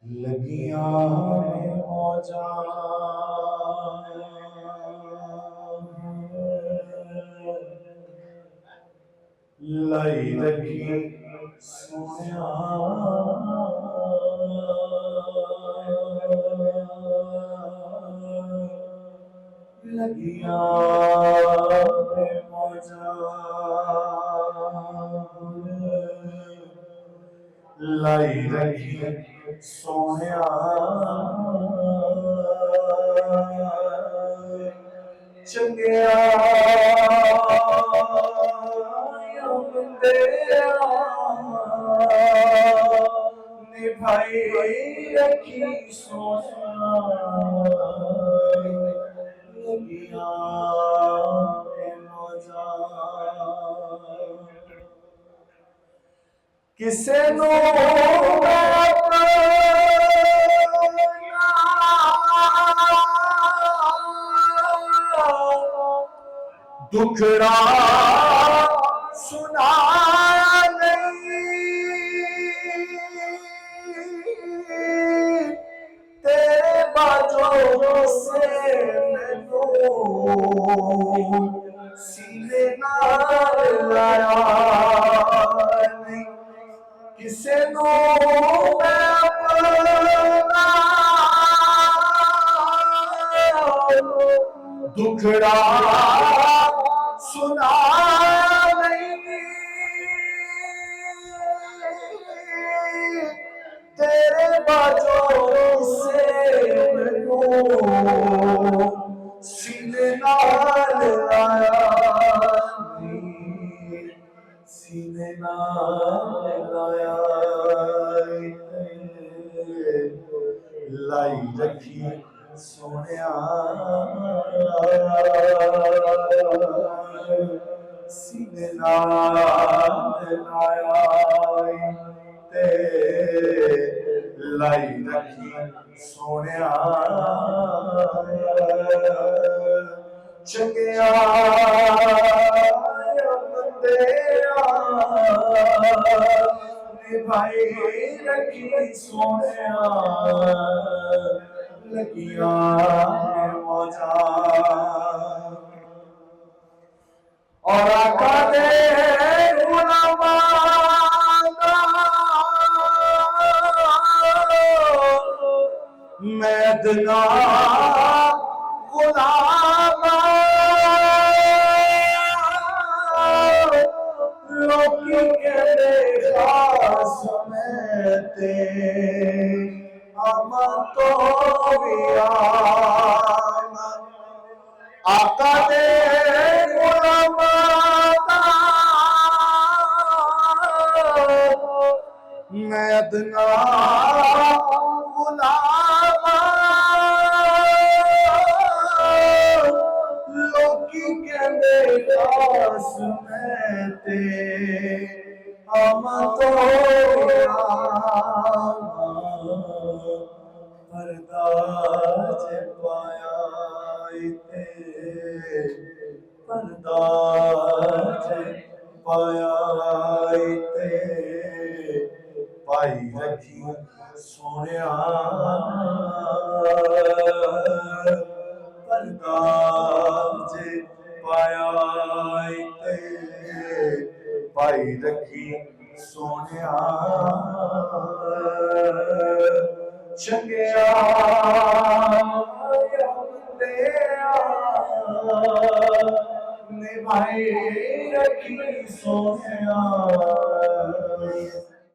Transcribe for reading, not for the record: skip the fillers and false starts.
लगियां ने मौजा लाई रखी सोनिया लगियां ने मौजा लाई रखी सोनिया चंगिया निभाई रखी सोनिया लगियां ने मौजा किसे नो दुखड़ा सुना नहीं तेरे बाजों से मैनू सीने नाल लाया नहीं किसे नो मैं अपना दुखड़ा सुना नहीं तेरे बाजों से मैनू सीने नाल लाया सीने नाल लाया लाई रखी सोनिया सीने नाल लाया ते लाई रखी सोनिया चंगिया निभाई रखी सोनिया लगियां ने मौजा और आका दे गुलामां मैदना गुलामां लोकी कहते खास में ते अमा तो आका दे मैदना गुलामा लोकी कहते खास में ते अमा तो परदाज पाया परदाज पाया पाई रखी सोनिया परदाज पाया पाई रखी सोनिया चंगिया निभाई रखी सोनिया